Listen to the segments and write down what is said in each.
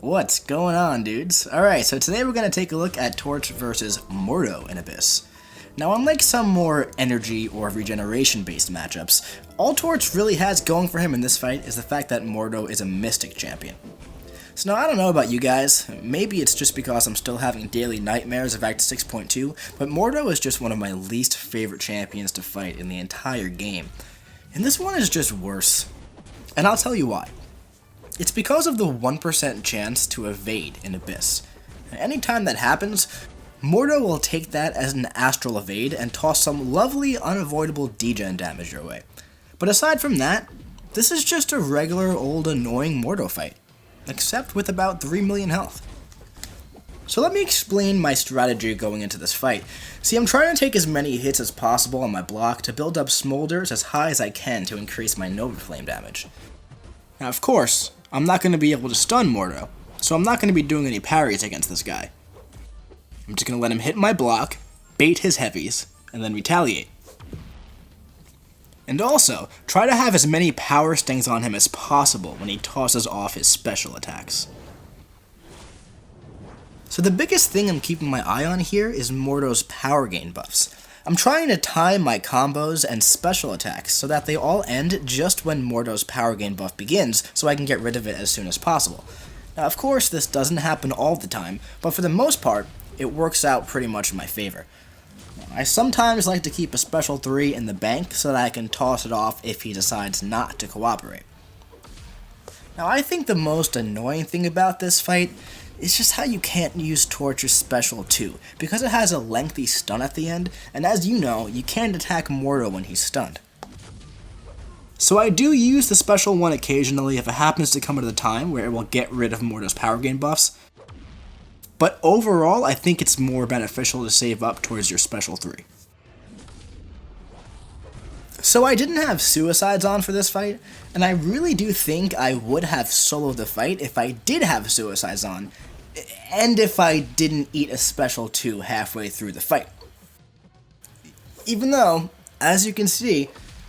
What's going on, dudes? Alright, so today we're going to take a look at Torch versus Mordo in Abyss. Now, unlike some more energy or regeneration based matchups, all Torch really has going for him in this fight is the fact that Mordo is a Mystic champion. So now, I don't know about you guys, maybe it's just because I'm still having daily nightmares of Act 6.2, but Mordo is just one of my least favorite champions to fight in the entire game. And this one is just worse. And I'll tell you why. It's because of the 1% chance to evade in Abyss. Anytime that happens, Mordo will take that as an astral evade and toss some lovely unavoidable degen damage your way. But aside from that, this is just a regular old annoying Mordo fight, except with about 3 million health. So let me explain my strategy going into this fight. See, I'm trying to take as many hits as possible on my block to build up smolders as high as I can to increase my Nova Flame damage. Now, of course, I'm not going to be able to stun Mordo, so I'm not going to be doing any parries against this guy. I'm just going to let him hit my block, bait his heavies, and then retaliate. And also, try to have as many power stings on him as possible when he tosses off his special attacks. So the biggest thing I'm keeping my eye on here is Mordo's power gain buffs. I'm trying to time my combos and special attacks so that they all end just when Mordo's power gain buff begins, so I can get rid of it as soon as possible. Now, of course, this doesn't happen all the time, but for the most part, it works out pretty much in my favor. I sometimes like to keep a special 3 in the bank so that I can toss it off if he decides not to cooperate. Now, I think the most annoying thing about this fight is just how you can't use Torch's special 2, because it has a lengthy stun at the end, and as you know, you can't attack Mordo when he's stunned. So I do use the special 1 occasionally if it happens to come at a time where it will get rid of Mordo's power gain buffs, but overall I think it's more beneficial to save up towards your special 3. So I didn't have suicides on for this fight, and I really do think I would have soloed the fight if I did have suicides on, and if I didn't eat a special 2 halfway through the fight. Even though, as you can see,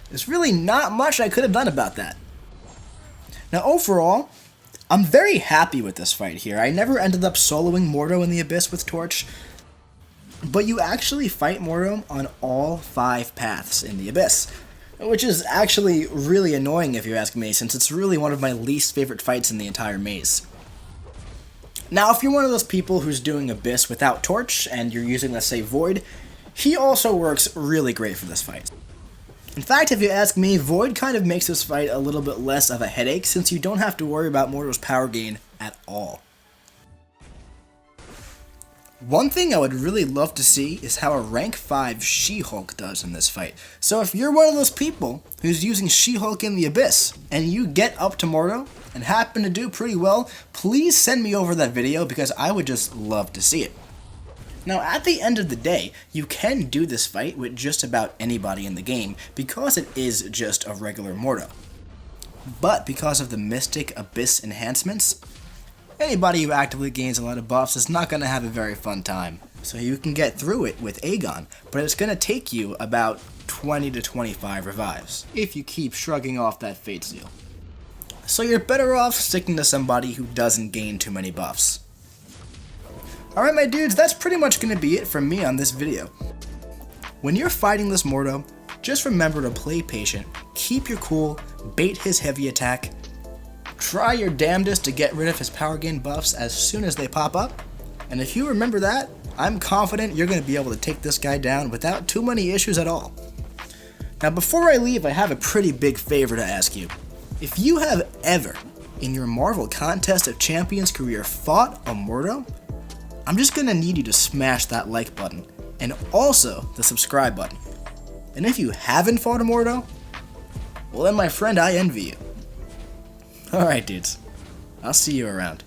there's really not much I could have done about that. Now overall, I'm very happy with this fight here. I never ended up soloing Mordo in the Abyss with Torch, but you actually fight Mordo on all 5 paths in the Abyss, which is actually really annoying if you ask me, since it's really one of my least favorite fights in the entire maze. Now, if you're one of those people who's doing Abyss without Torch, and you're using, let's say, Void, he also works really great for this fight. In fact, if you ask me, Void kind of makes this fight a little bit less of a headache, since you don't have to worry about Mordo's power gain at all. One thing I would really love to see is how a rank 5 She-Hulk does in this fight. So if you're one of those people who's using She-Hulk in the Abyss, and you get up to Mordo, and happen to do pretty well, please send me over that video because I would just love to see it. Now, at the end of the day, you can do this fight with just about anybody in the game because it is just a regular Mordo. But because of the Mystic Abyss enhancements, anybody who actively gains a lot of buffs is not going to have a very fun time. So you can get through it with Aegon, but it's going to take you about 20 to 25 revives if you keep shrugging off that Fate Seal. So you're better off sticking to somebody who doesn't gain too many buffs. Alright my dudes, that's pretty much going to be it from me on this video. When you're fighting this Mordo, just remember to play patient, keep your cool, bait his heavy attack, try your damnedest to get rid of his power gain buffs as soon as they pop up, and if you remember that, I'm confident you're going to be able to take this guy down without too many issues at all. Now before I leave, I have a pretty big favor to ask you. If you have ever, in your Marvel Contest of Champions career, fought a Mordo, I'm just going to need you to smash that like button, and also the subscribe button. And if you haven't fought a Mordo, well then my friend, I envy you. Alright dudes, I'll see you around.